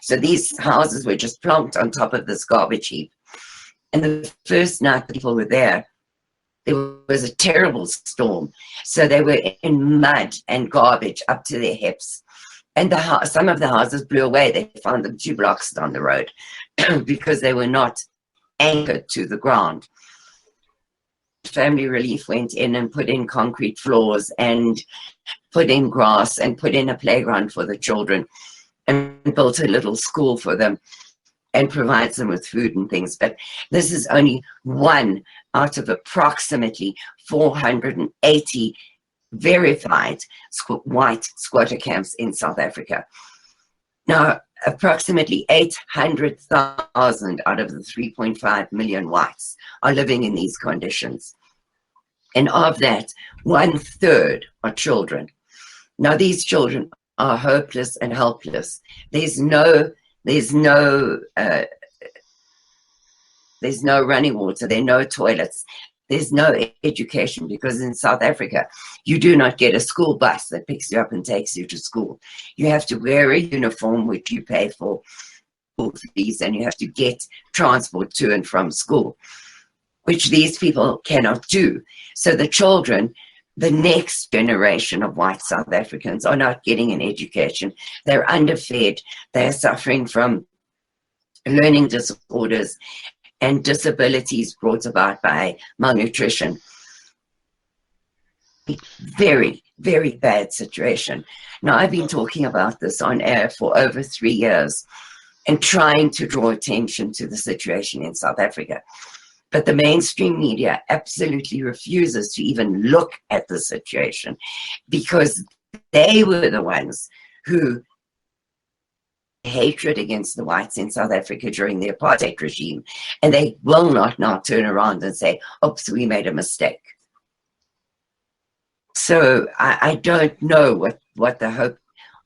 So these houses were just plonked on top of this garbage heap. And the first night people were there was a terrible storm. So they were in mud and garbage up to their hips. And some of the houses blew away. They found them 2 blocks down the road because they were not anchored to the ground. Family Relief went in and put in concrete floors and put in grass and put in a playground for the children and built a little school for them and provides them with food and things. But this is only one out of approximately 480 verified white squatter camps in South Africa. Now, approximately 800,000 out of the 3.5 million whites are living in these conditions. And of that, 1/3 are children. Now, these children are hopeless and helpless. There's no running water, there are no toilets, there's no education, because in South Africa, you do not get a school bus that picks you up and takes you to school. You have to wear a uniform, which you pay for school fees, and you have to get transport to and from school, which these people cannot do. So the children, the next generation of white South Africans, are not getting an education. They're underfed. They're suffering from learning disorders and disabilities brought about by malnutrition. Very, very bad situation. Now, I've been talking about this on air for over 3 years and trying to draw attention to the situation in South Africa. But the mainstream media absolutely refuses to even look at the situation, because they were the ones who hatred against the whites in South Africa during the apartheid regime, and they will not now turn around and say, oops, we made a mistake. So I don't know what the hope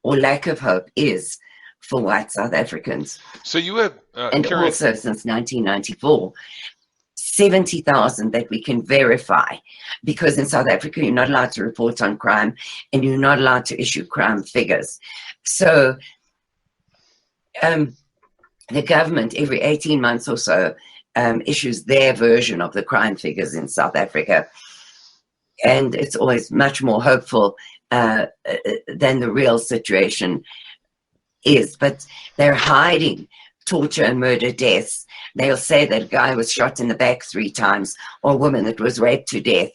or lack of hope is for white South Africans. So you have, and Karen, also since 1994, 70,000 that we can verify, because in South Africa you're not allowed to report on crime and you're not allowed to issue crime figures. So the government every 18 months or so issues their version of the crime figures in South Africa, and it's always much more hopeful than the real situation is. But they're hiding torture and murder deaths. They'll say that a guy was shot in the back 3 times, or a woman that was raped to death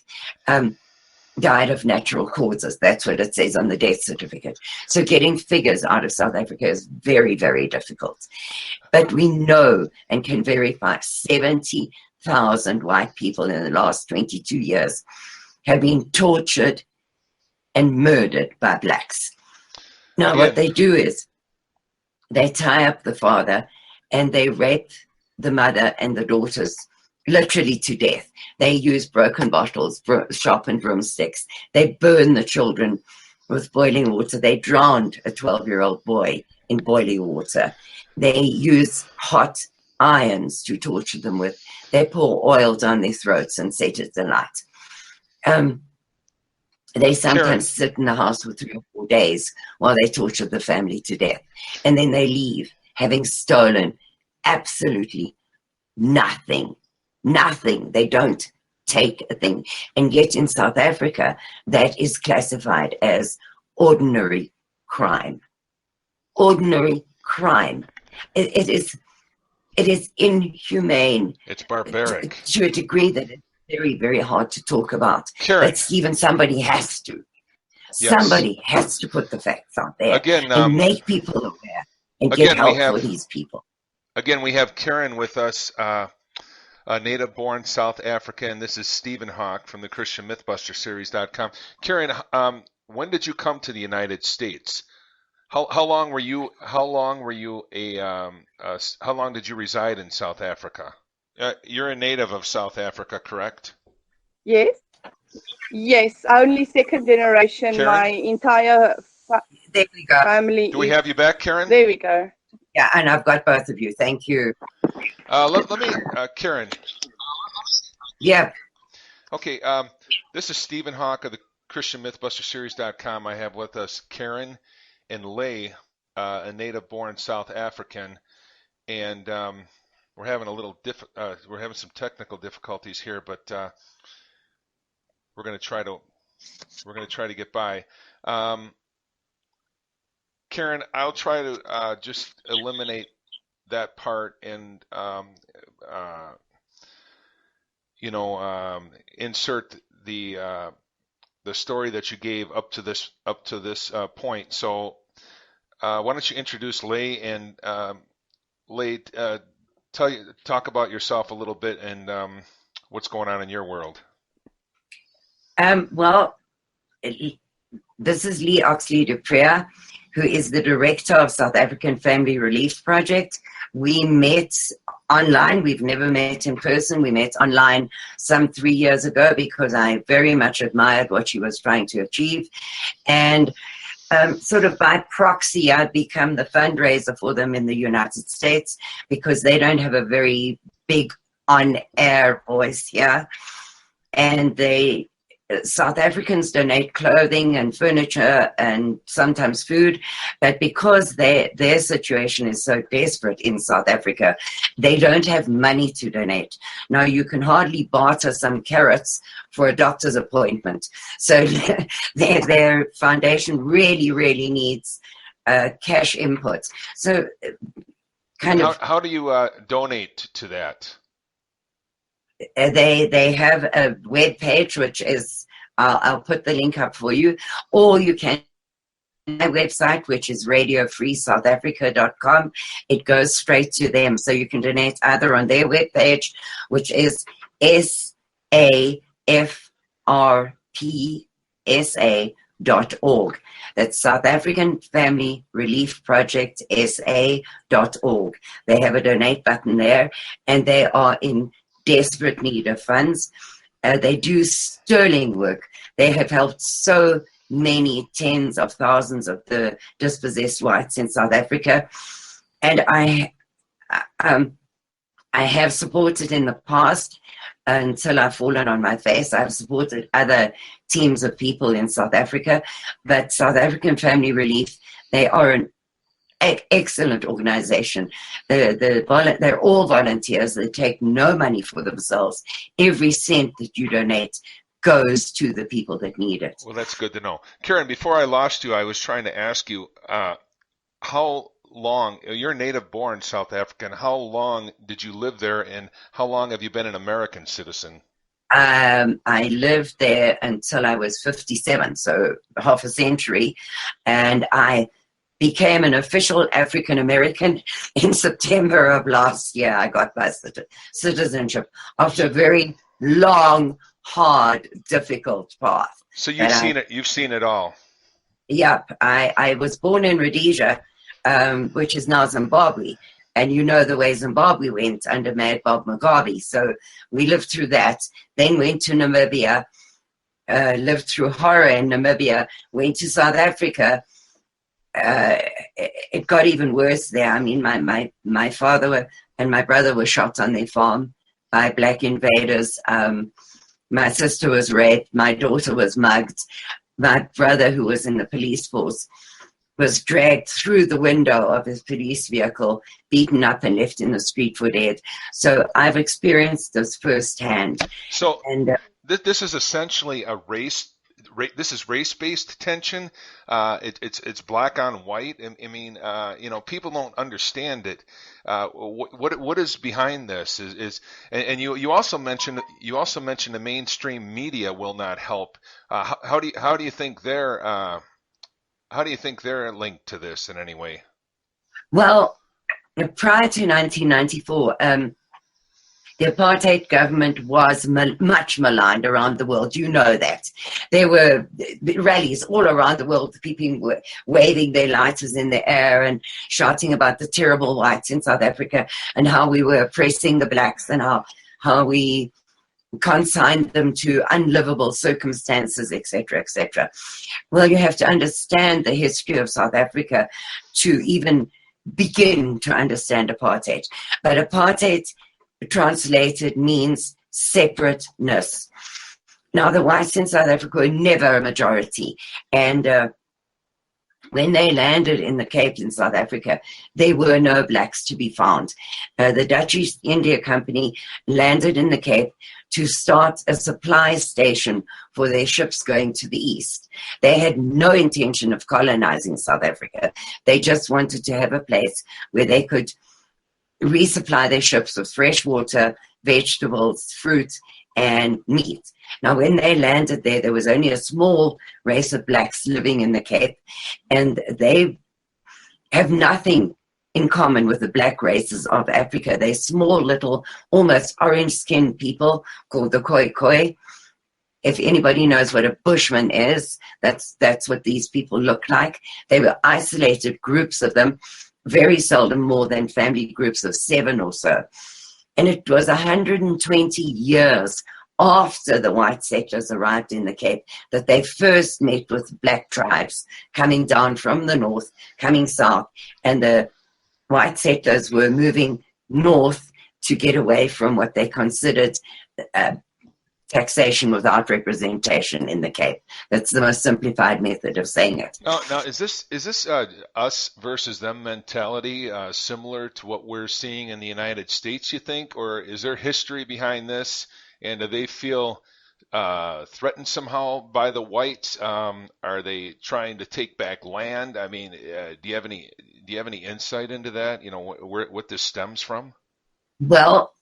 died of natural causes. That's what it says on the death certificate. So getting figures out of South Africa is very, very difficult. But we know and can verify 70,000 white people in the last 22 years have been tortured and murdered by blacks. Now, what they do is they tie up the father and they rape the mother and the daughters literally to death. They use broken bottles, sharpened broomsticks. They burn the children with boiling water. They drowned a 12-year-old boy in boiling water. They use hot irons to torture them with. They pour oil down their throats and set it alight. They sometimes sit in the house for 3 or 4 days while they torture the family to death. And then they leave, having stolen absolutely nothing. Nothing. They don't take a thing. And yet in South Africa, that is classified as ordinary crime. Ordinary crime. It is inhumane. It's barbaric. To a degree that it's very, very hard to talk about. Karen. But Stephen, somebody has to. Yes. Somebody has to put the facts out there again, and make people aware and get help for these people. Again, we have Karen with us, a native-born South African. This is Stephen Hawk from the Christian Mythbuster Karen, when did you come to the United States? How long were you? How long did you reside in South Africa? You're a native of South Africa, correct? Yes. Yes, only second generation. Karen? My entire there we go. family. Do we have you back, Karen? There we go. Yeah, and I've got both of you. Thank you. Let me, Karen. Yeah. Okay, this is Stephen Hawk of the Christian Mythbuster Series.com. I have with us Karen and Leigh a native-born South African, and we're having we're having some technical difficulties here, but we're going to try to get by. Karen, I'll try to just eliminate that part and insert the story that you gave up to this point. So why don't you introduce Leigh, and Leigh, talk about yourself a little bit and what's going on in your world. Well, this is Leigh Oxley-Dupree, who is the director of South African Family Relief Project. We met online. We've never met in person. We met online some 3 years ago because I very much admired what she was trying to achieve. And sort of by proxy, I've become the fundraiser for them in the United States because they don't have a very big on-air voice here. And South Africans donate clothing and furniture and sometimes food, but because their situation is so desperate in South Africa, they don't have money to donate. Now, you can hardly barter some carrots for a doctor's appointment. So their foundation really, really needs cash input. So how do you donate to that? They have a web page, which is, I'll put the link up for you, or you can my website, which is radiofreesouthafrica.com. It goes straight to them, so you can donate either on their web page, which is SAFRPSA.org. That's South African Family Relief Project SA.org. They have a donate button there, and they are in desperate need of funds. They do sterling work. They have helped so many tens of thousands of the dispossessed whites in South Africa. And I have supported in the past until I've fallen on my face. I've supported other teams of people in South Africa, but South African Family Relief, they are an excellent organization. They're all volunteers. They take no money for themselves. Every cent that you donate goes to the people that need it. Well, that's good to know. Karen, before I lost you, I was trying to ask you, how long, you're native-born South African, how long did you live there, and how long have you been an American citizen? I lived there until I was 57, so half a century, and I became an official African American in September of last year. I got my citizenship after a very long, hard, difficult path. So you've seen it all. Yep. I was born in Rhodesia, which is now Zimbabwe. And you know the way Zimbabwe went under Mad Bob Mugabe. So we lived through that, then went to Namibia, lived through horror in Namibia, went to South Africa. It got even worse there. I mean, my father and my brother were shot on their farm by black invaders. My sister was raped. My daughter was mugged. My brother, who was in the police force, was dragged through the window of his police vehicle, beaten up and left in the street for dead. So I've experienced this firsthand. So this is essentially this is race-based tension. It's black on white. I mean, people don't understand it. What is behind this and you also mentioned the mainstream media will not help. How do you think they're linked to this in any way? Well, prior to 1994, the apartheid government was much maligned around the world. You know that. There were rallies all around the world. People were waving their lighters in the air and shouting about the terrible whites in South Africa and how we were oppressing the blacks and how we consigned them to unlivable circumstances, etc., etc. Well, you have to understand the history of South Africa to even begin to understand apartheid. But apartheid, translated, means separateness. Now, the whites in South Africa were never a majority, and when they landed in the Cape in South Africa, there were no blacks to be found. The Dutch East India Company landed in the Cape to start a supply station for their ships going to the east. They had no intention of colonizing South Africa. They just wanted to have a place where they could resupply their ships with fresh water, vegetables, fruit, and meat. Now, when they landed there, there was only a small race of blacks living in the Cape, and they have nothing in common with the black races of Africa. They're small, little, almost orange-skinned people called the Khoi. If anybody knows what a bushman is, that's what these people look like. They were isolated groups of them, very seldom more than family groups of 7 or so. And it was 120 years after the white settlers arrived in the Cape that they first met with black tribes coming down from the north, coming south, and the white settlers were moving north to get away from what they considered taxation without representation in the Cape. That's the most simplified method of saying it. Now, is this us versus them mentality similar to what we're seeing in the United States, you think? Or is there history behind this? And do they feel threatened somehow by the whites? Are they trying to take back land? I mean, do you have any insight into that? You know, what this stems from? Well,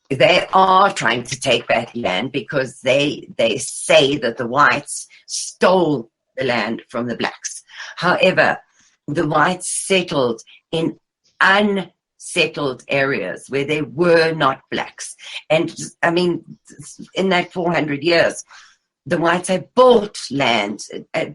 they are trying to take back land because they say that the whites stole the land from the blacks. However, the whites settled in unsettled areas where there were not blacks. And I mean, in that 400 years, the whites had bought land,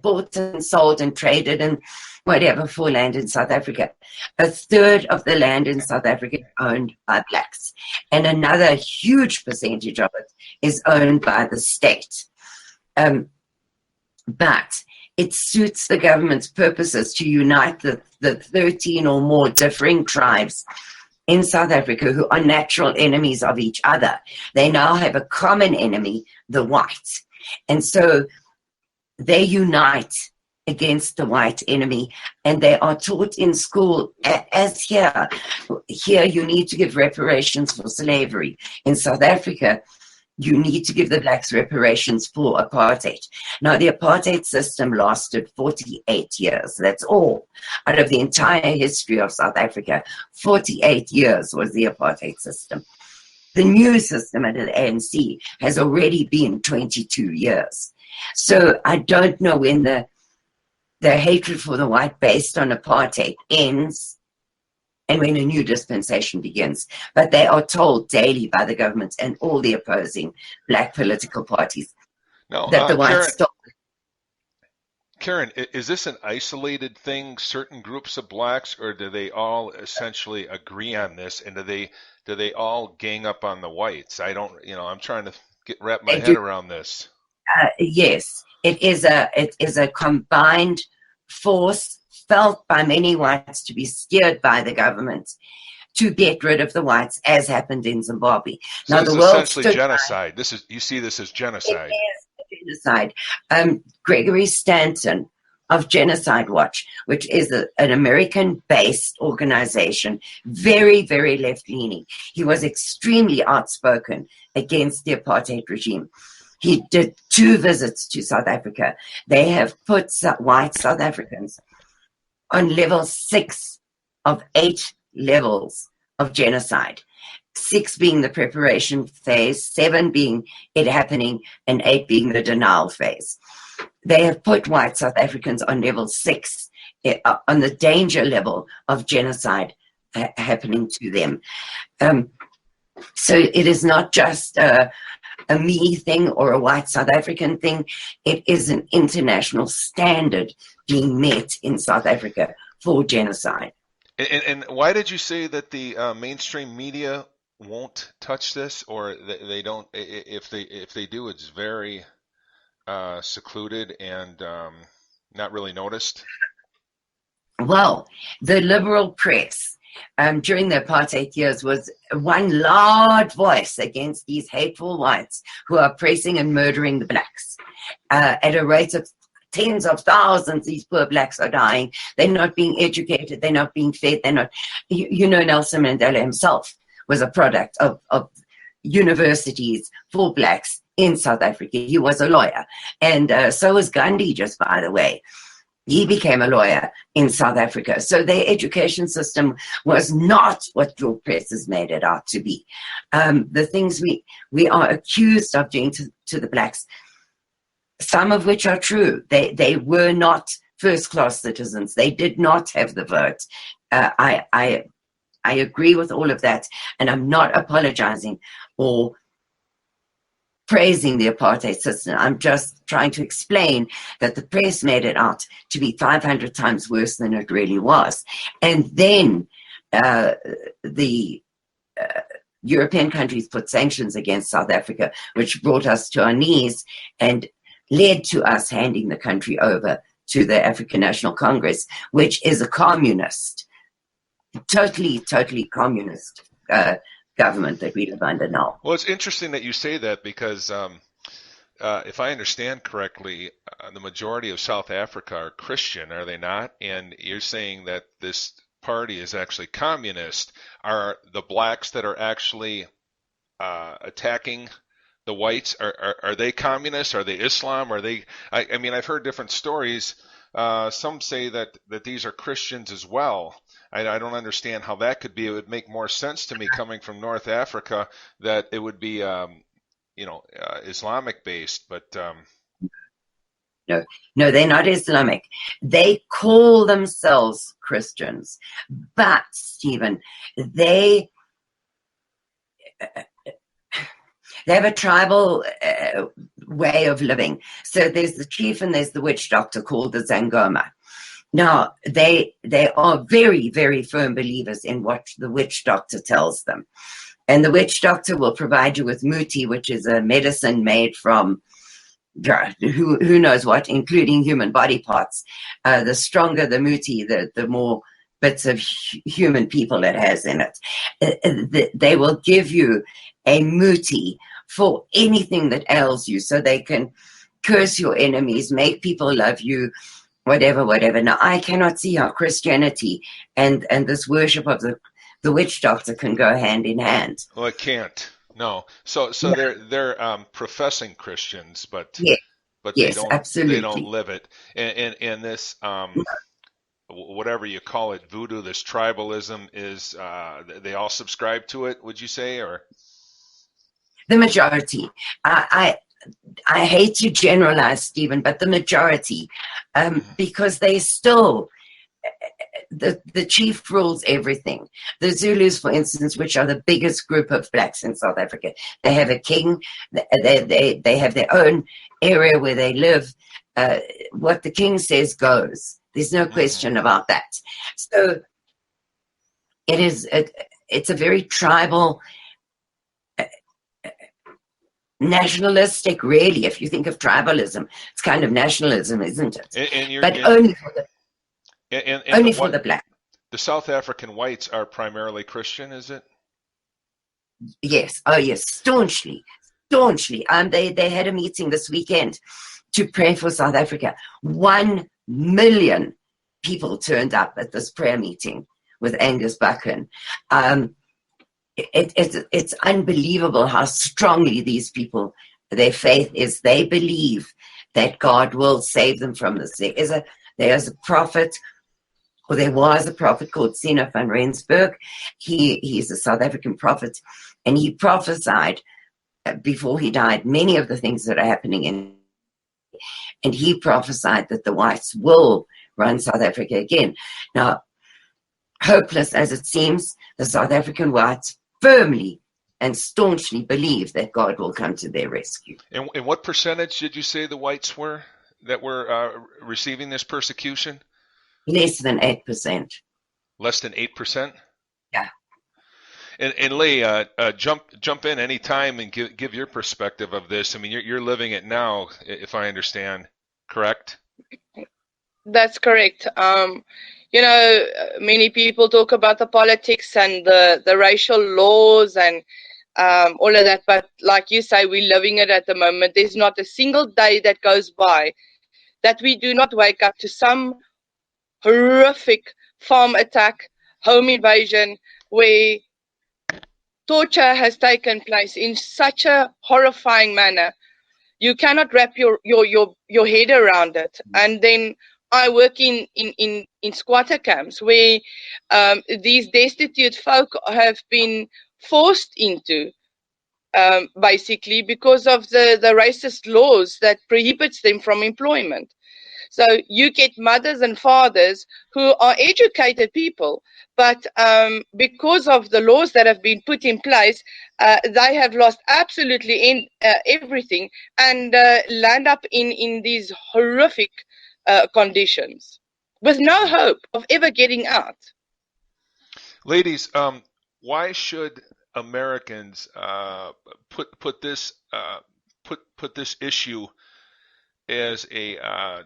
bought and sold and traded and whatever for land in South Africa. A third of the land in South Africa is owned by blacks, and another huge percentage of it is owned by the state. But it suits the government's purposes to unite the 13 or more differing tribes in South Africa who are natural enemies of each other. They now have a common enemy, the whites. And so they unite against the white enemy, and they are taught in school as here you need to give reparations for slavery. In South Africa, you need to give the blacks reparations for apartheid. Now, the apartheid system lasted 48 years. That's all. Out of the entire history of South Africa, 48 years was the apartheid system. The new system under the ANC has already been 22 years. So I don't know when the hatred for the white based on apartheid ends and when a new dispensation begins. But they are told daily by the government and all the opposing black political parties that the whites stole. Karen, is this an isolated thing, certain groups of blacks, or do they all essentially agree on this, and do they all gang up on the whites? I'm trying to wrap my head around this. Yes, it is a combined force felt by many whites to be steered by the government to get rid of the whites, as happened in Zimbabwe. So now, it's the world essentially genocide. You see this as genocide. It is genocide. Gregory Stanton of Genocide Watch, which is an American-based organization, very, very left-leaning. He was extremely outspoken against the apartheid regime. He did 2 visits to South Africa. They have put white South Africans on level 6 of 8 levels of genocide. 6 being the preparation phase, 7 being it happening, and 8 being the denial phase. They have put white South Africans on level 6, on the danger level of genocide happening to them. So it is not just a me thing or a white South African thing. It is an international standard being met in South Africa for genocide. And why did you say that the mainstream media won't touch this, or they don't? If they do, it's very secluded and not really noticed? Well, the liberal press during the apartheid years was one loud voice against these hateful whites who are oppressing and murdering the blacks at a rate of tens of thousands, these poor blacks are dying. They're not being educated. They're not being fed. They're not, Nelson Mandela himself was a product of universities for blacks in South Africa. He was a lawyer. And so was Gandhi, just by the way. He became a lawyer in South Africa. So their education system was not what your press has made it out to be. The things we are accused of doing to the blacks, some of which are true. They were not first-class citizens. They did not have the vote. I agree with all of that, and I'm not apologizing or praising the apartheid system. I'm just trying to explain that the press made it out to be 500 times worse than it really was. And then the European countries put sanctions against South Africa, which brought us to our knees and led to us handing the country over to the African National Congress, which is a communist, totally communist government that we live under now. Well, it's interesting that you say that because if I understand correctly, the majority of South Africa are Christian, are they not? And you're saying that this party is actually communist. Are the blacks that are actually attacking the whites, are they communists? Are they Islam? Are they? I mean, I've heard different stories. Some say that these are Christians as well. I don't understand how that could be. It would make more sense to me coming from North Africa that it would be, Islamic based. But no, they're not Islamic. They call themselves Christians, but Stephen, they have a tribal way of living. So there's the chief and there's the witch doctor called the Zangoma. Now, they are very, very firm believers in what the witch doctor tells them. And the witch doctor will provide you with muti, which is a medicine made from who knows what, including human body parts. The stronger the muti, the more bits of human people it has in it. They will give you a muti for anything that ails you, so they can curse your enemies, make people love you, whatever. Now, I cannot see how Christianity and this worship of the witch doctor can go hand in hand. Well, it can't. No. So No. they're professing Christians, but Yes, they don't absolutely. they don't live it. And this whatever you call it, voodoo, this tribalism is they all subscribe to it, would you say, or the majority? I hate to generalize, Stephen, but the majority, because they still, the chief rules everything. The Zulus, for instance, which are the biggest group of blacks in South Africa, they have a king, they have their own area where they live. What the king says goes. There's no question about that. So it's a very tribal, nationalistic, really. If you think of tribalism, it's kind of nationalism, isn't it? Only for the black. The South African whites are primarily Christian, is it? Yes. Oh, yes. Staunchly. They had a meeting this weekend to pray for South Africa. 1 million people turned up at this prayer meeting with Angus Buchan. It's unbelievable how strongly these people, their faith is. They believe that God will save them from this. There's a prophet, or there was a prophet called Sina van Rensburg. He's a South African prophet, and he prophesied before he died many of the things that are happening and he prophesied that the whites will run South Africa again. Now, hopeless as it seems, the South African whites firmly and staunchly believe that God will come to their rescue. And what percentage did you say the whites were that were receiving this persecution? Less than 8%. Less than 8%? Yeah. And Leigh, jump in any time and give your perspective of this. I mean, you're living it now, if I understand, correct? That's correct. Many people talk about the politics and the racial laws and all of that, but like you say, we're living it at the moment. There's not a single day that goes by that we do not wake up to some horrific farm attack, home invasion, where torture has taken place in such a horrifying manner. You cannot wrap your head around it. And then I work in squatter camps where these destitute folk have been forced into, basically because of the racist laws that prohibits them from employment. So you get mothers and fathers who are educated people, but because of the laws that have been put in place, they have lost absolutely everything and land up in these horrific conditions with no hope of ever getting out. Ladies, why should Americans put this issue as a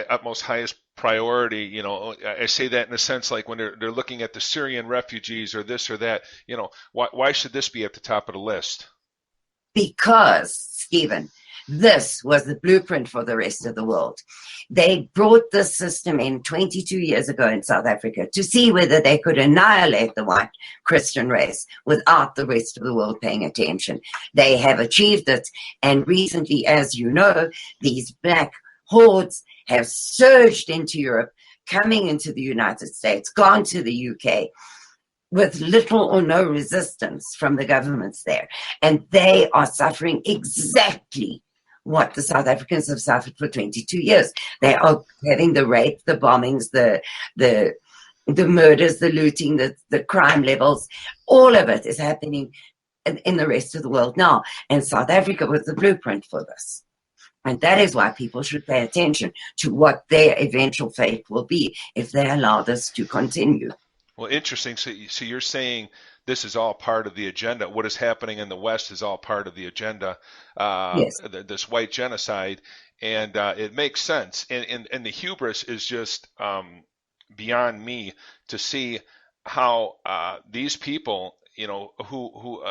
utmost highest priority? You know, I say that in a sense like when they're looking at the Syrian refugees or this or that. You know, why should this be at the top of the list? Because, Stephen, this was the blueprint for the rest of the world. They brought this system in 22 years ago in South Africa to see whether they could annihilate the white Christian race without the rest of the world paying attention. They have achieved it. And recently, as you know, these black hordes have surged into Europe, coming into the United States, gone to the UK, with little or no resistance from the governments there. And they are suffering exactly what the South Africans have suffered for 22 years. They are having the rape, the bombings, the murders, the looting, the crime levels. All of it is happening in the rest of the world now. And South Africa was the blueprint for this. And that is why people should pay attention to what their eventual fate will be if they allow this to continue. Well, interesting. So you're saying this is all part of the agenda. What is happening in the West is all part of the agenda, Yes. This white genocide, and it makes sense. And the hubris is just beyond me to see how these people, you know, who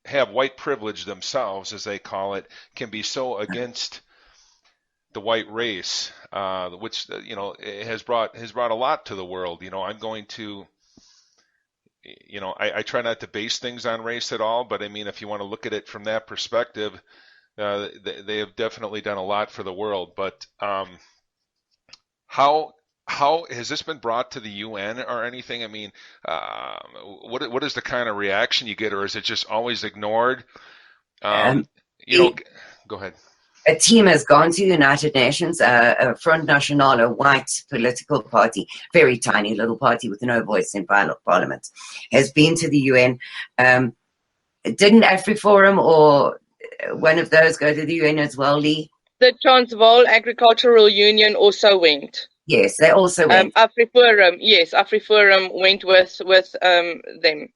have white privilege themselves, as they call it, can be so against the white race, which, you know, has brought a lot to the world. You know, I'm going to, you know, I try not to base things on race at all, but I mean, if you want to look at it from that perspective, they have definitely done a lot for the world. But how has this been brought to the UN or anything? I mean, what is the kind of reaction you get, or is it just always ignored? You know, go ahead. A team has gone to the United Nations, a Front National, a white political party, very tiny little party with no voice in Parliament, has been to the UN. Didn't AfriForum or one of those go to the UN as well, Leigh? The Transvaal Agricultural Union also went. Yes, they also went. AfriForum, yes, AfriForum went with them.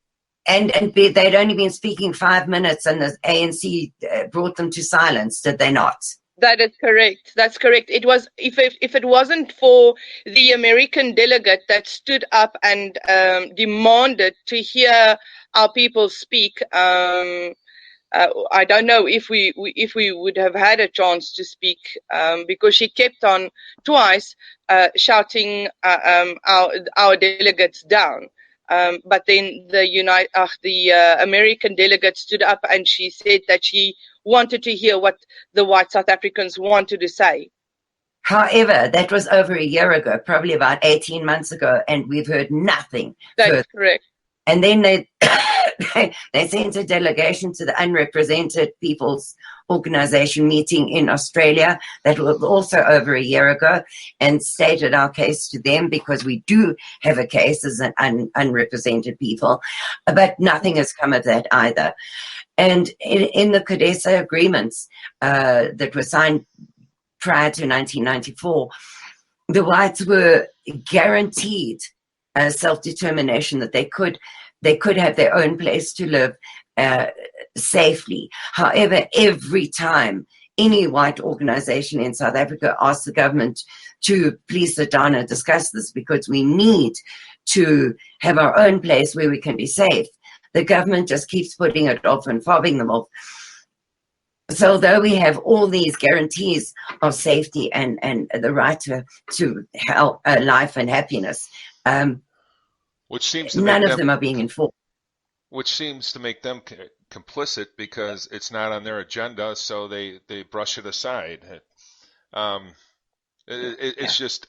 And they'd only been speaking 5 minutes, and the ANC brought them to silence, did they not? That is correct. That's correct. It was, if it wasn't for the American delegate that stood up and demanded to hear our people speak, I don't know if we would have had a chance to speak, because she kept on twice shouting our delegates down. But then the American delegate stood up and she said that she wanted to hear what the white South Africans wanted to say. However, that was over a year ago, probably about 18 months ago, and we've heard nothing. That's correct. And then they sent a delegation to the Unrepresented People's Organization meeting in Australia. That was also over a year ago, and stated our case to them, because we do have a case as an unrepresented people, but nothing has come of that either. And in the CODESA agreements that were signed prior to 1994, the whites were guaranteed self-determination, that they could have their own place to live safely. However, every time any white organization in South Africa asks the government to please sit down and discuss this, because we need to have our own place where we can be safe, the government just keeps putting it off and fobbing them off. So although we have all these guarantees of safety and the right to health, life and happiness, which seems to none make of them them are being enforced. Complicit because it's not on their agenda, so they brush it aside. It's just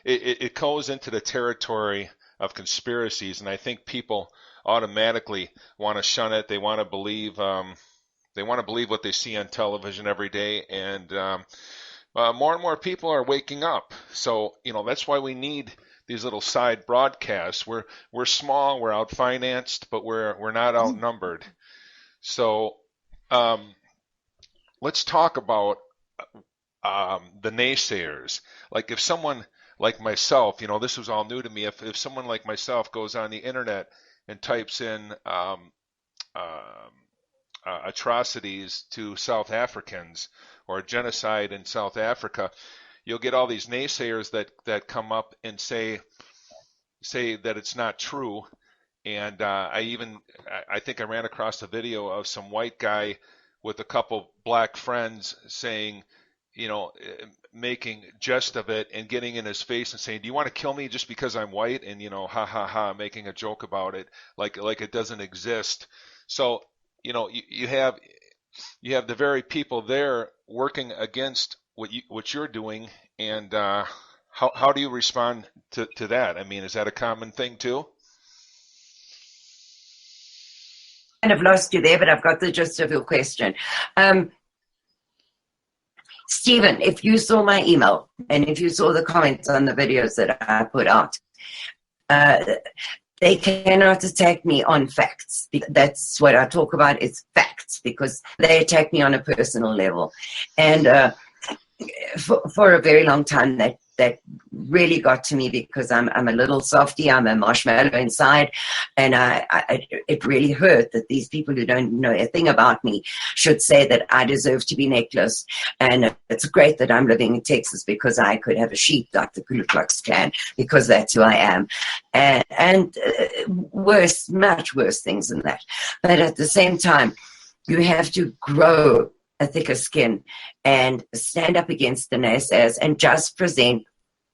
it goes into the territory of conspiracies, and I think people automatically want to shun it. They want to believe what they see on television every day, and more and more people are waking up. So that's why we need these little side broadcasts. We're small, we're outfinanced, but we're not outnumbered. So let's talk about the naysayers. Like if someone like myself, this was all new to me. If someone like myself goes on the internet and types in atrocities to South Africans or genocide in South Africa, you'll get all these naysayers that come up and say that it's not true. And I think I ran across a video of some white guy with a couple black friends saying, making jest of it and getting in his face and saying, "Do you want to kill me just because I'm white?" And ha ha ha, making a joke about it, like it doesn't exist. So you have the very people there working against what you're doing, and how do you respond to that? I mean, is that a common thing too? Kind of lost you there, but I've got the gist of your question. Stephen, if you saw my email and if you saw the comments on the videos that I put out, they cannot attack me on facts. That's what I talk about, is facts, because they attack me on a personal level. And for a very long time, that really got to me, because I'm a little softy, I'm a marshmallow inside, and it really hurt that these people who don't know a thing about me should say that I deserve to be necklaced. And it's great that I'm living in Texas because I could have a sheep like the Ku Klux Klan, because that's who I am. And worse, much worse things than that. But at the same time, you have to grow a thicker skin and stand up against the naysayers and just present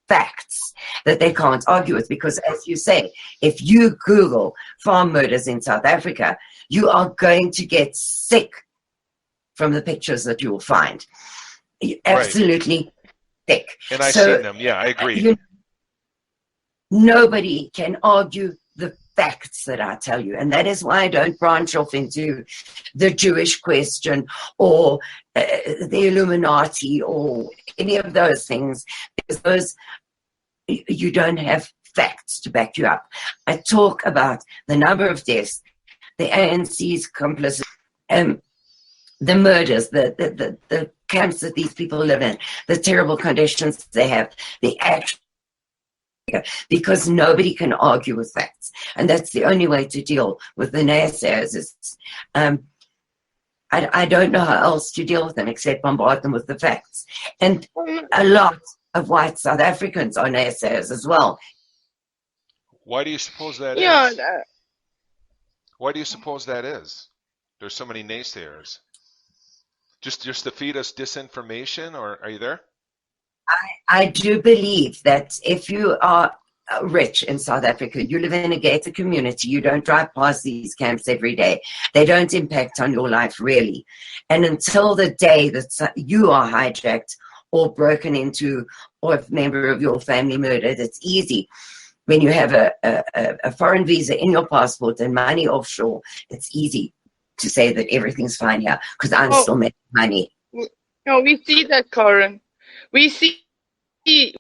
facts that they can't argue with. Because as you say, if you Google farm murders in South Africa, you are going to get sick from the pictures that you will find. Absolutely sick. And I've seen them. Yeah, I agree. Nobody can argue the facts that I tell you, and that is why I don't branch off into the Jewish question or the Illuminati or any of those things, because those, you don't have facts to back you up. I talk about the number of deaths, the ANC's complicity, the murders, the camps that these people live in, the terrible conditions they have, the action, because nobody can argue with facts. And that's the only way to deal with the naysayers. I don't know how else to deal with them except bombard them with the facts. And a lot of white South Africans are naysayers as well. Why do you suppose that is? Why do you suppose that is? There's so many naysayers. Just to feed us disinformation, or are you there? I do believe that if you are rich in South Africa, you live in a gated community, you don't drive past these camps every day, they don't impact on your life really. And until the day that you are hijacked or broken into, or a member of your family murdered, it's easy. When you have a foreign visa in your passport and money offshore, it's easy to say that everything's fine here because I'm still making money. No, we see that, Karen. We see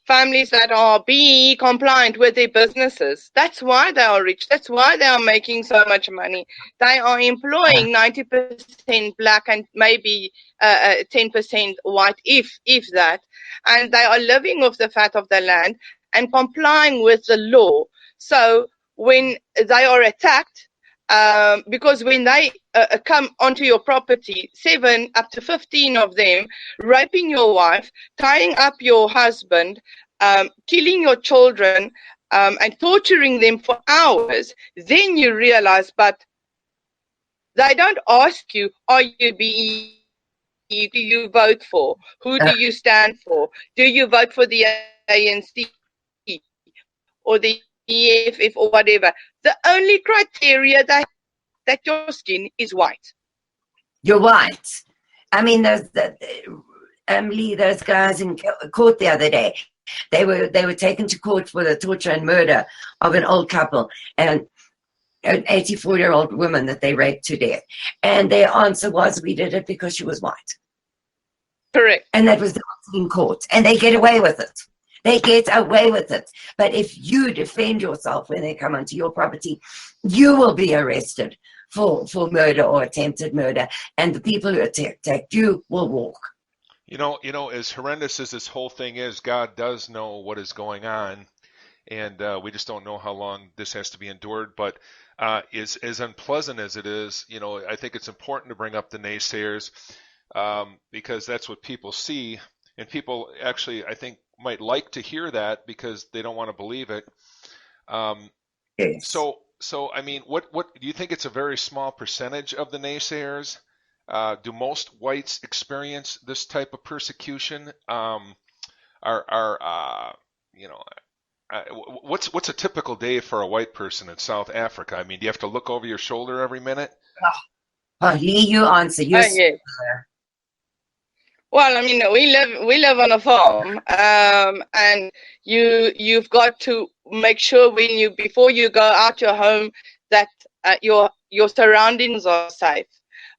families that are being compliant with their businesses. That's why they are rich. That's why they are making so much money. They are employing 90% black and maybe 10% white, if that. And they are living off the fat of the land and complying with the law. So when they are attacked, because when they come onto your property, 7 up to 15 of them, raping your wife, tying up your husband, killing your children, and torturing them for hours, then you realize, but they don't ask you, are you being do you vote for? Who do you stand for? Do you vote for the ANC or the EFF or whatever? The only criteria that your skin is white. You're white. I mean, Leigh, those guys in court the other day, they were taken to court for the torture and murder of an old couple and an 84-year-old woman that they raped to death. And their answer was, we did it because she was white. Correct. And that was the answer in court. And they get away with it. They get away with it. But if you defend yourself when they come onto your property, you will be arrested for murder or attempted murder. And the people who attacked you will walk. You know, as horrendous as this whole thing is, God does know what is going on. And we just don't know how long this has to be endured. But as unpleasant as it is, you know, I think it's important to bring up the naysayers because that's what people see. And people actually, I think, might like to hear that because they don't want to believe it. Yes. So I mean, what do you think? It's a very small percentage of the naysayers. Do most whites experience this type of persecution? What's a typical day for a white person in South Africa? I mean, do you have to look over your shoulder every minute? Oh, Leigh, you answer. Yes. Well, I mean, we live on a farm, and you've got to make sure before you go out your home that your surroundings are safe.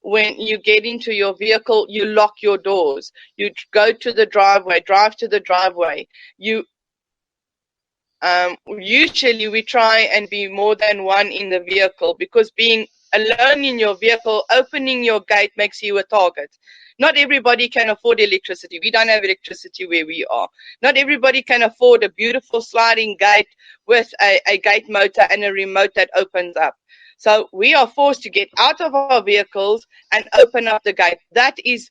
When you get into your vehicle, you lock your doors. You go to the driveway, drive to the driveway. Usually we try and be more than one in the vehicle because being alone in your vehicle, opening your gate makes you a target. Not everybody can afford electricity. We don't have electricity where we are. Not everybody can afford a beautiful sliding gate with a gate motor and a remote that opens up. So we are forced to get out of our vehicles and open up the gate. That is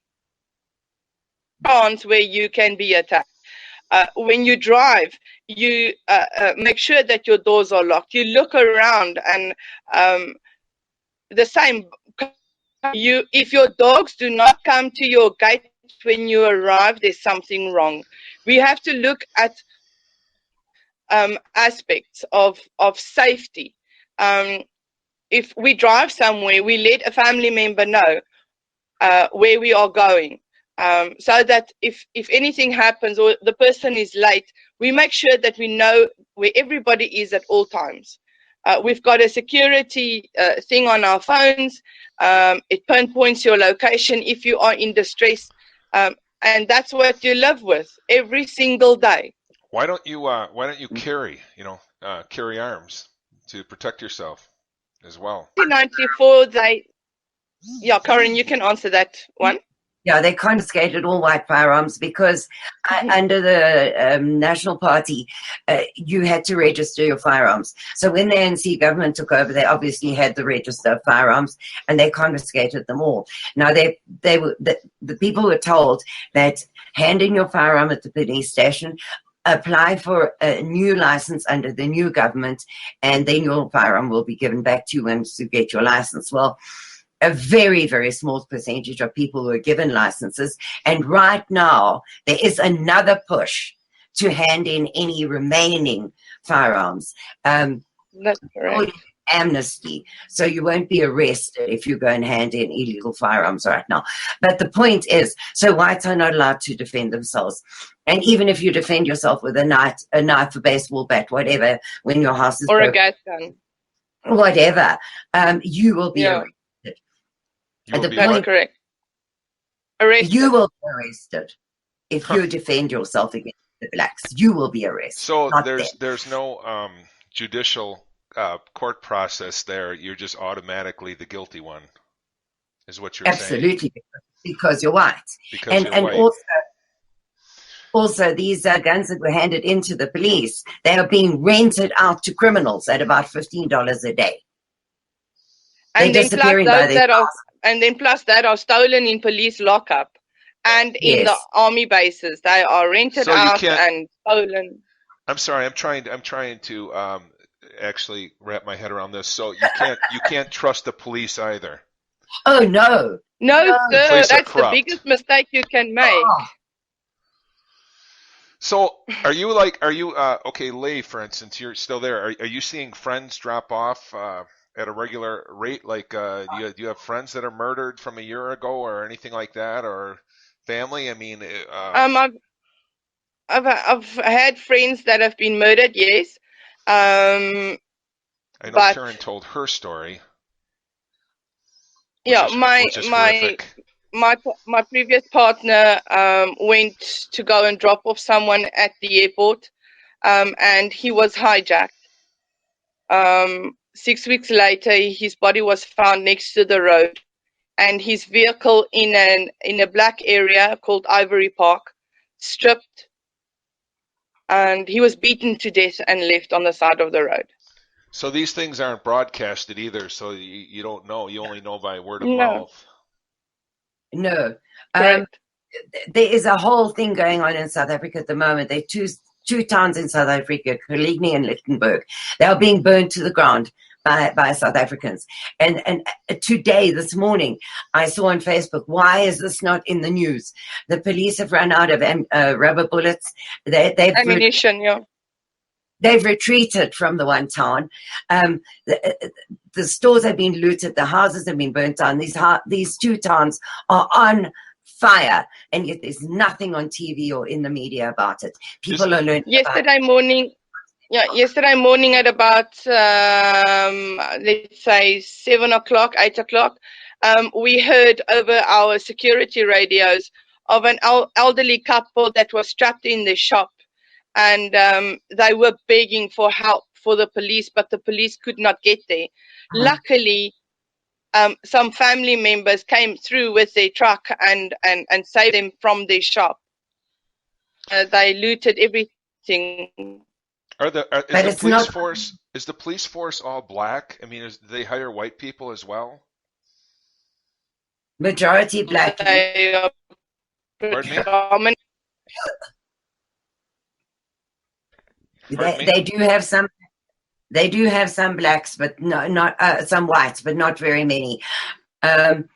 chance where you can be attacked. When you drive, you make sure that your doors are locked. You look around and the same. If your dogs do not come to your gate when you arrive, there's something wrong. We have to look at aspects of safety. If we drive somewhere, we let a family member know where we are going, so that if anything happens or the person is late, we make sure that we know where everybody is at all times. We've got a security thing on our phones. It pinpoints your location if you are in distress, and that's what you live with every single day. Why don't you carry arms to protect yourself as well? 1994, yeah, Karen, you can answer that one. Yeah, they confiscated all white firearms because under the National Party, you had to register your firearms. So when the ANC government took over, they obviously had the register of firearms and they confiscated them all. Now, the people were told that hand in your firearm at the police station, apply for a new license under the new government, and then your firearm will be given back to you once you get your license. Well, a very, very small percentage of people were given licenses. And right now, there is another push to hand in any remaining firearms. That's correct. Amnesty. So you won't be arrested if you go and hand in illegal firearms right now. But the point is, so whites are not allowed to defend themselves. And even if you defend yourself with a knife, a baseball bat, whatever, when your house is or broken, a gas gun, whatever, you will be arrested. That's correct. Arrested. You will be arrested if you defend yourself against the blacks. You will be arrested. So there's no judicial court process there. You're just automatically the guilty one, is what you're saying. Absolutely, because you're white. Because you're white. Also, these guns that were handed into the police, they are being rented out to criminals at about $15 a day. And then plus that are stolen in police lockup and in the army bases. They are rented out and stolen. I'm sorry, I'm trying to actually wrap my head around this. So you can't trust the police either. Oh no, No, No. The sir, police are that's the corrupt. biggest mistake you can make. Oh, So are you okay, Leigh, for instance, you're still there. Are you seeing friends drop off at a regular rate? Like, do you have friends that are murdered from a year ago or anything like that, or family? I mean, Um, I've, I've had friends that have been murdered, yes. I know But Karen told her story, yeah, which is horrific. my previous partner went to go and drop off someone at the airport, and he was hijacked. 6 weeks later, his body was found next to the road, and his vehicle in a black area called Ivory Park, stripped, and he was beaten to death and left on the side of the road. So these things aren't broadcasted either, so you don't know. You only know by word of No, mouth. no. correct. There is a whole thing going on in South Africa at the moment. There are two towns in South Africa, Coligny and Lichtenburg. They are being burned to the ground by South Africans. And today, this morning, I saw on Facebook, why is this not in the news? The police have run out of rubber bullets. Ammunition, yeah. They've retreated from the one town. The stores have been looted. The houses have been burnt down. These two towns are on fire, and yet there's nothing on TV or in the media about it. People are learning Yesterday morning at about let's say 7 o'clock, 8 o'clock, we heard over our security radios of an elderly couple that was trapped in the shop, and they were begging for help for the police, but the police could not get there. Luckily, some family members came through with their truck and saved them from their shop. They looted everything. Is the police force all black? I mean, do they hire white people as well? majority black. They are Pardon me? predominant. They do have some. They do have some blacks, but not some whites, but not very many. And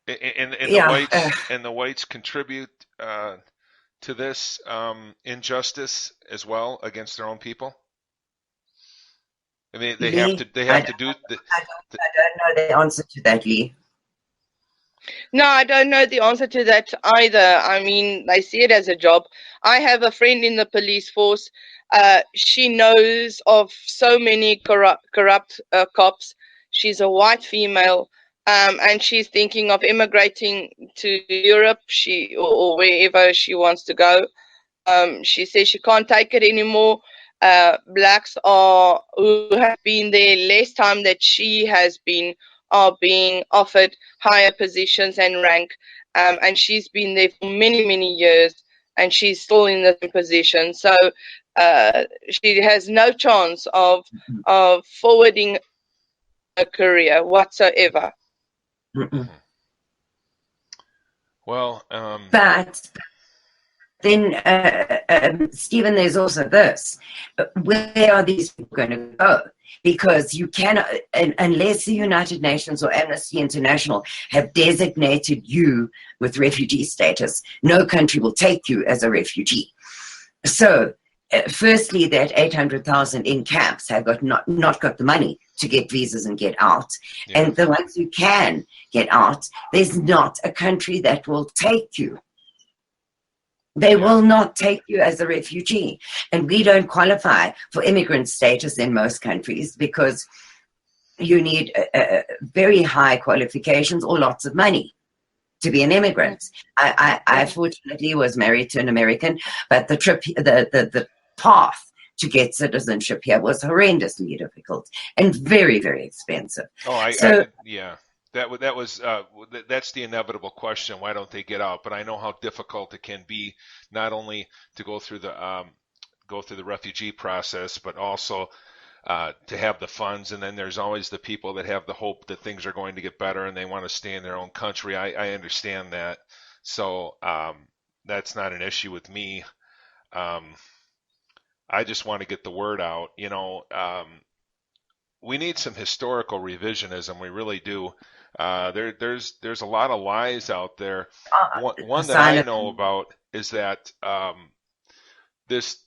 the whites contribute to this injustice as well against their own people. I mean, they have to do. I don't know the answer to that, Leigh. No, I don't know the answer to that either. I mean, they see it as a job. I have a friend in the police force. She knows of so many corrupt cops. She's a white female, and she's thinking of immigrating to Europe, or wherever she wants to go. She says she can't take it anymore. Blacks who have been there less time that she has been are being offered higher positions and rank, and she's been there for many years, and she's still in the same position. So she has no chance of forwarding her career whatsoever. Well, but then, Stephen, there's also this. Where are these people going to go? Because you cannot, unless the United Nations or Amnesty International have designated you with refugee status, no country will take you as a refugee. So, firstly, that 800,000 in camps have not got the money to get visas and get out. Yeah. And the ones who can get out, there's not a country that will take you. They will not take you as a refugee. And we don't qualify for immigrant status in most countries because you need very high qualifications or lots of money to be an immigrant. I fortunately was married to an American, but the path to get citizenship here was horrendously difficult and very, very expensive. That's the inevitable question. Why don't they get out? But I know how difficult it can be, not only to go through the refugee process, but also to have the funds. And then there's always the people that have the hope that things are going to get better and they want to stay in their own country. I understand that. So that's not an issue with me. I just want to get the word out. we need some historical revisionism. We really do. There's a lot of lies out there. One that I Asylum. know about is that this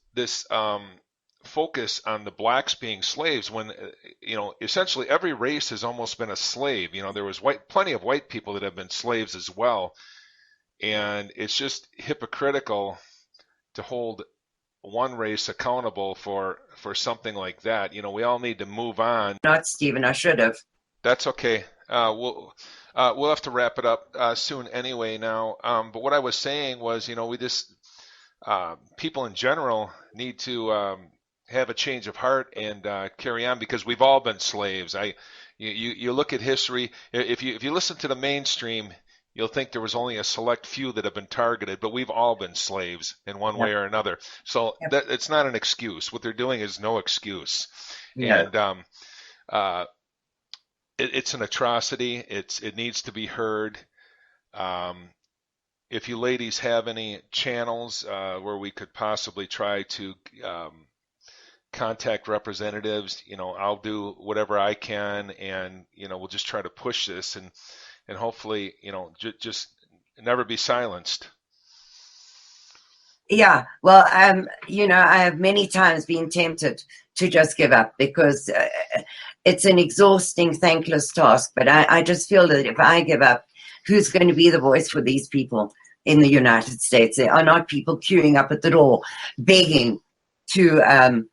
focus on the blacks being slaves, when essentially every race has almost been a slave. There was plenty of white people that have been slaves as well, and it's just hypocritical to hold one race accountable for something like that. We all need to move on. Not Stephen, I should have. That's okay. We'll have to wrap it up soon anyway now. But what I was saying was, we just people in general need to have a change of heart and carry on, because we've all been slaves. You look at history. If you listen to the mainstream, you'll think there was only a select few that have been targeted, but we've all been slaves in one way or another. So it's not an excuse. What they're doing is no excuse. And it's an atrocity. It needs to be heard. If you ladies have any channels where we could possibly try to contact representatives, I'll do whatever I can, and we'll just try to push this and hopefully, just never be silenced. Yeah, well, I have many times been tempted to just give up, because it's an exhausting, thankless task. But I just feel that if I give up, who's going to be the voice for these people in the United States? There are not people queuing up at the door begging to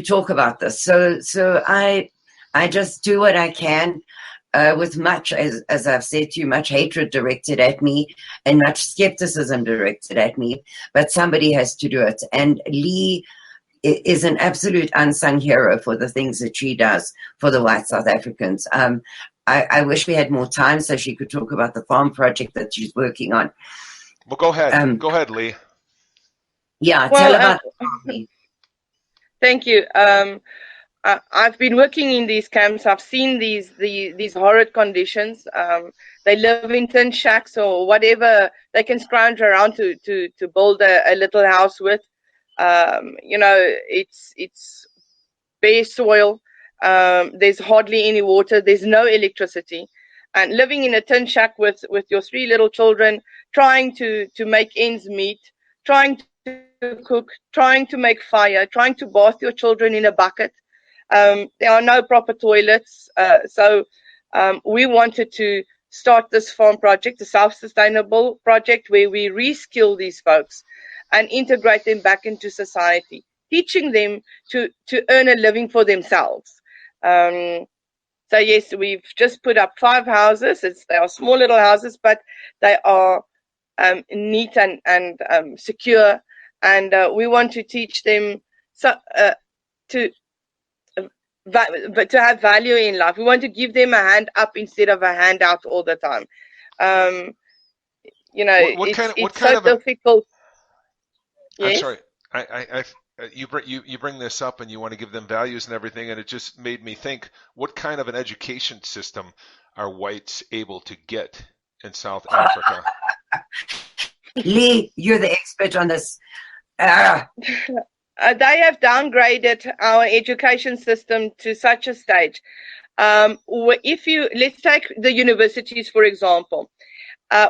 talk about this. So I just do what I can. With much, as I've said to you, much hatred directed at me and much skepticism directed at me, but somebody has to do it. And Leigh is an absolute unsung hero for the things that she does for the white South Africans. I wish we had more time so she could talk about the farm project that she's working on. Well, go ahead. Go ahead, Leigh. Yeah, tell about the farm. Thank you. I've been working in these camps. I've seen these horrid conditions. They live in tin shacks or whatever they can scrounge around to build a little house with. It's bare soil. There's hardly any water. There's no electricity. And living in a tin shack with your 3 little children, trying to make ends meet, trying to cook, trying to make fire, trying to bath your children in a bucket. There are no proper toilets. So we wanted to start this farm project, a self-sustainable project where we reskill these folks and integrate them back into society, teaching them to earn a living for themselves. So yes, we've just put up 5 houses. They are small little houses, but they are neat and secure. And we want to teach them to have value in life. We want to give them a hand up instead of a handout all the time. It's so difficult. Yes? I'm sorry. You bring this up and you want to give them values and everything, and it just made me think, what kind of an education system are whites able to get in South Africa? Leigh, you're the expert on this. They have downgraded our education system to such a stage. Let's take the universities, for example.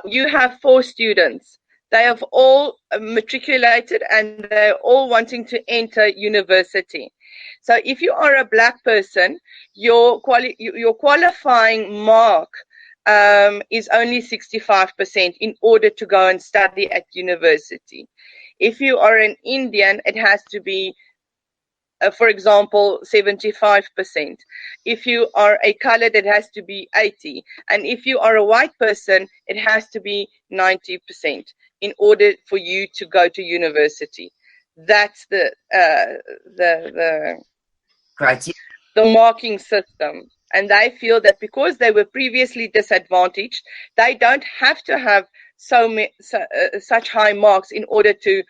You have 4 students. They have all matriculated and they're all wanting to enter university. So if you are a black person, your qualifying mark is only 65% in order to go and study at university. If you are an Indian, it has to be, for example, 75%. If you are a colored, it has to be 80%. And if you are a white person, it has to be 90% in order for you to go to university. That's the criteria, the marking system. And they feel that because they were previously disadvantaged, they don't have to have such high marks in order to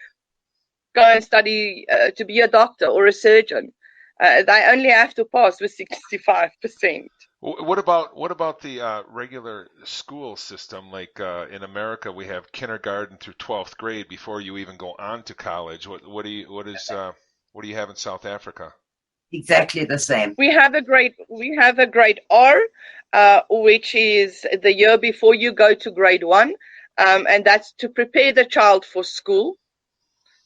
go and study to be a doctor or a surgeon. They only have to pass with 65%. What about the regular school system? Like in America, we have kindergarten through 12th grade before you even go on to college. What do you have in South Africa? exactly the same. We have a grade R, which is the year before you go to grade 1, and that's to prepare the child for school,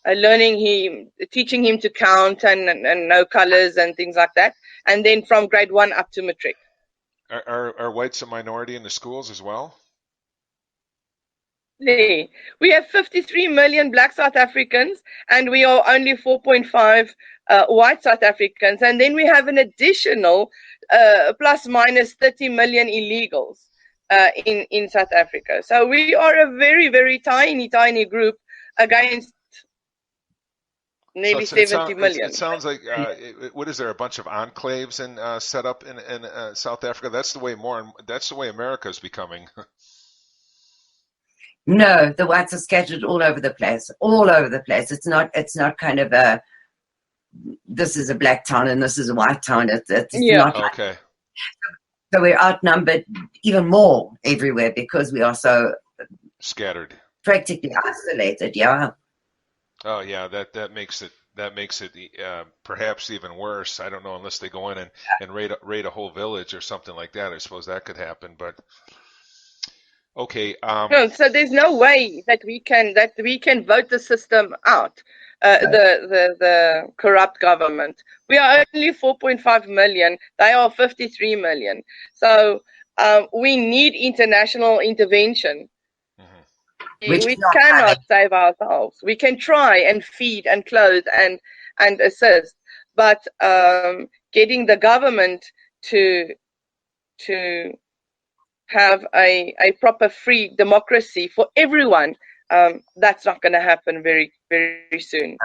teaching him to count and know colors and things like that, and then from grade 1 up to matric. Are whites a minority in the schools as well? We have 53 million black South Africans, and we are only 4.5 white South Africans. And then we have an additional plus minus 30 million illegals in South Africa. So we are a very, very tiny group against nearly 70 million. It sounds like, what is there, a bunch of enclaves set up in South Africa? That's the way America is becoming. No, the whites are scattered all over the place. It's not kind of this is a black town and this is a white town. It's not okay. So we're outnumbered even more everywhere because we are so scattered, practically isolated. Yeah. Oh yeah, that makes it perhaps even worse. I don't know, unless they go in and raid a whole village or something like that. I suppose that could happen, but. Okay. No, so there's no way that we can vote the system out, the corrupt government. We are only 4.5 million. They are 53 million. So we need international intervention. Mm-hmm. We cannot save ourselves. We can try and feed and clothe and assist, but getting the government to have a proper free democracy for everyone, that's not going to happen very, very soon.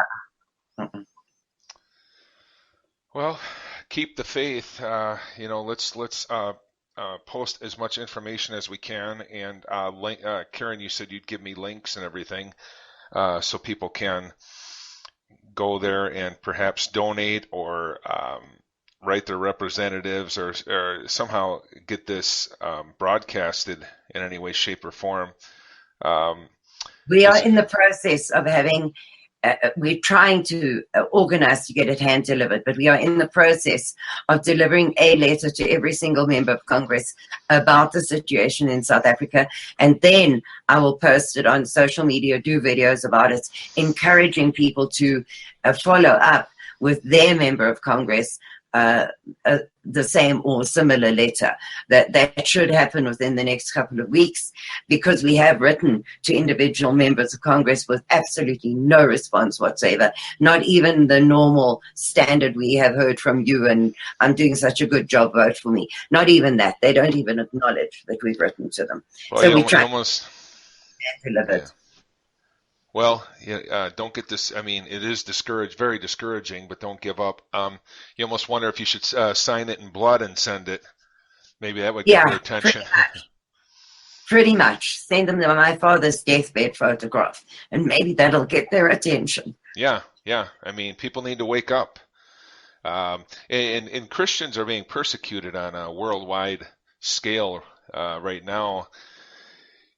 Well, keep the faith. Let's post as much information as we can. And Karen, you said you'd give me links and everything, so people can go there and perhaps donate or write their representatives or somehow get this broadcasted in any way, shape, or form. We are in the process of having, we're trying to organize to get it hand delivered, but we are in the process of delivering a letter to every single member of Congress about the situation in South Africa. And then I will post it on social media, do videos about it, encouraging people to follow up with their member of Congress the same or similar letter. That should happen within the next couple of weeks, because we have written to individual members of Congress with absolutely no response whatsoever, not even the normal standard we have heard from you and I'm doing such a good job, vote for me. Not even that. They don't even acknowledge that we've written to them. Well, so we try to deliver it. Well, don't get this. I mean, it is very discouraging, but don't give up. You almost wonder if you should sign it in blood and send it. Maybe that would get their attention. Pretty much. Send them my father's deathbed photograph, and maybe that'll get their attention. Yeah. I mean, people need to wake up. And Christians are being persecuted on a worldwide scale right now.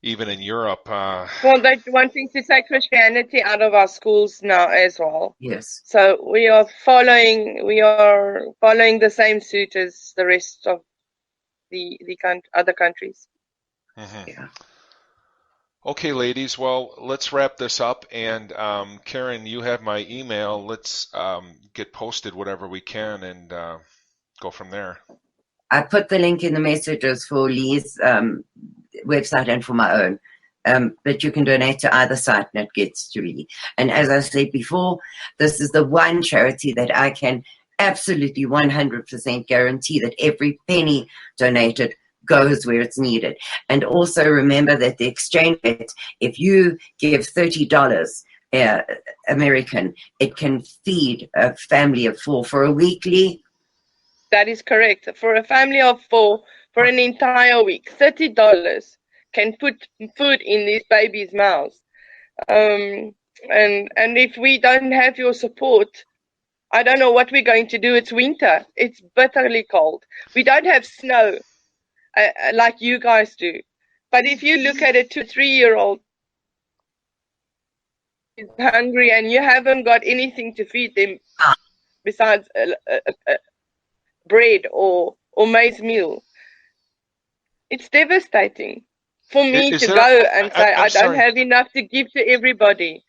Even in Europe. Well, they're wanting to take Christianity out of our schools now as well. Yes. So we are following the same suit as the rest of the other countries. Mm-hmm. Yeah. Okay, ladies. Well, let's wrap this up. And Karen, you have my email. Let's get posted whatever we can and go from there. I put the link in the messages for Leigh's website and for my own, but you can donate to either site and it gets to Leigh. And as I said before, this is the one charity that I can absolutely 100% guarantee that every penny donated goes where it's needed. And also remember that the exchange rate, if you give $30 American, it can feed a family of 4 for a weekly. That is correct. For a family of 4, for an entire week, $30 can put food in these babies' mouths. And if we don't have your support, I don't know what we're going to do. It's winter. It's bitterly cold. We don't have snow like you guys do. But if you look at a 2 or 3-year-old is hungry and you haven't got anything to feed them, besides bread or maize meal. It's devastating for me Is to there? go and say I'm I don't sorry. have enough to give to everybody.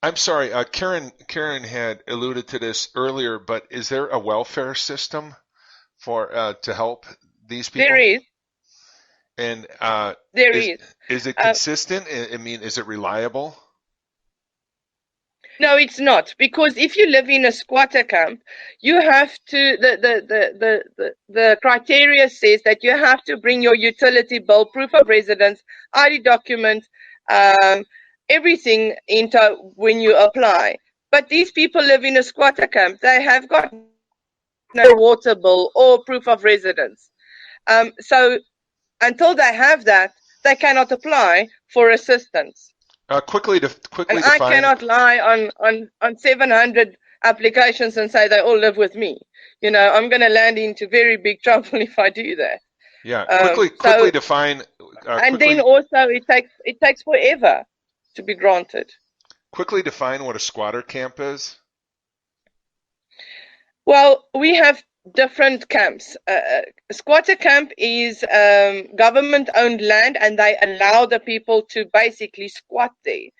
I'm sorry. Karen had alluded to this earlier, but is there a welfare system for to help these There people? is. And There is is. is it consistent? I mean, is it reliable? No, it's not, because if you live in a squatter camp, you have to the criteria says that you have to bring your utility bill, proof of residence, ID document, um, everything into when you apply. But these people live in a squatter camp. They have got no water bill or proof of residence. So until they have that, they cannot apply for assistance. Quickly And I define. cannot lie on 700 applications and say they all live with me. You know, I'm going to land into very big trouble if I do that. Yeah, So, quickly define. and then also it takes forever to be granted. Quickly define what a squatter camp is. Well, we have different camps. A squatter camp is government-owned land, and they allow the people to basically squat there.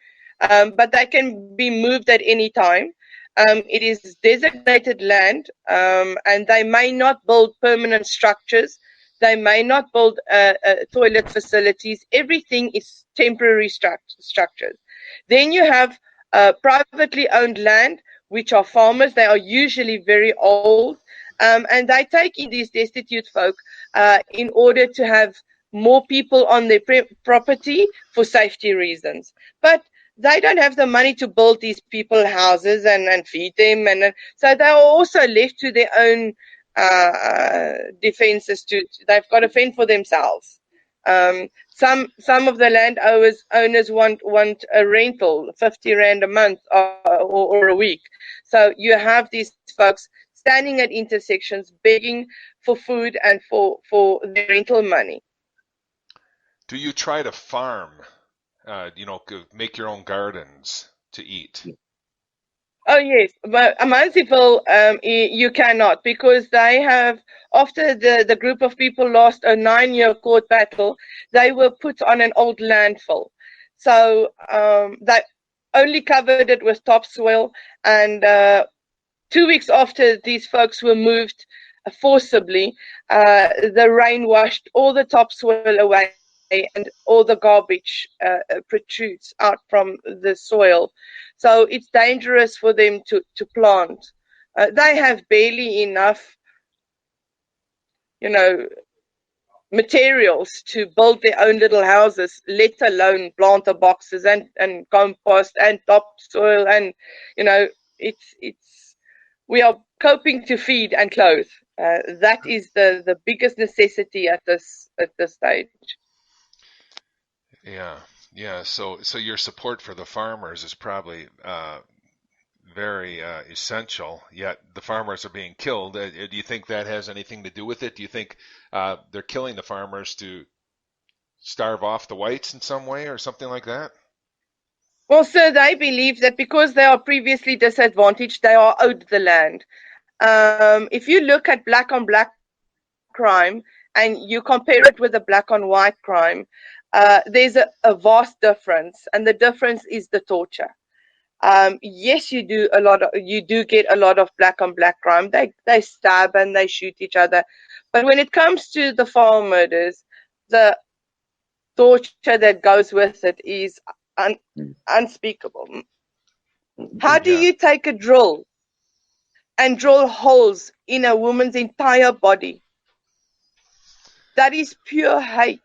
But they can be moved at any time. It is designated land, and they may not build permanent structures. They may not build toilet facilities. Everything is temporary structures. Then you have privately owned land, which are farmers. They are usually very old, and they take in these destitute folk in order to have more people on their property for safety reasons. But they don't have the money to build these people houses and feed them, and so they are also left to their own defenses. They've got to fend for themselves. Some of the owners want a rental, 50 rand a month or a week. So you have these folks standing at intersections begging for food and for their rental money. Do you try to farm? Make your own gardens to eat. Oh yes, but Amanziville, you cannot, because they have, after the group of people lost a 9-year court battle, they were put on an old landfill. So they only covered it with topsoil, and 2 weeks after these folks were moved forcibly, the rain washed all the topsoil away, and all the garbage protrudes out from the soil. So it's dangerous for them to plant. They have barely enough, materials to build their own little houses, let alone planter boxes and compost and topsoil, and it's we are coping to feed and clothe. That is the biggest necessity at this stage. Yeah. So your support for the farmers is probably very essential. Yet the farmers are being killed. Do you think that has anything to do with it? Do you think they're killing the farmers to starve off the whites in some way or something like that? Well, sir, they believe that because they are previously disadvantaged, they are owed the land. If you look at black on black crime and you compare it with the black on white crime, there's a vast difference, and the difference is the torture. Yes, you do get a lot of black on black crime. They stab and they shoot each other, but when it comes to the farm murders, the torture that goes with it is unspeakable. How do you take a drill and drill holes in a woman's entire body? That is pure hate.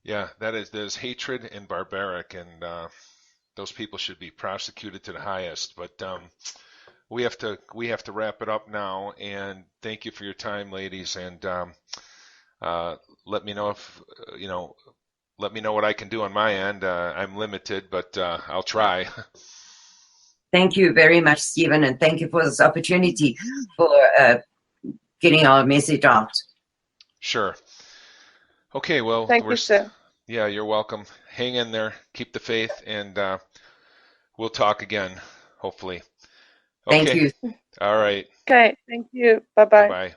Yeah, there's hatred and barbaric, and those people should be prosecuted to the highest. But we have to wrap it up now. And thank you for your time, ladies. And let me know if let me know what I can do on my end. I'm limited, but I'll try. Thank you very much, Stephen, and thank you for this opportunity for getting our message out. Sure. Okay, well, thank you, sir. Yeah, you're welcome. Hang in there, keep the faith, and we'll talk again, hopefully. Okay. Thank you. All right. Okay, thank you. Bye bye. Bye-bye.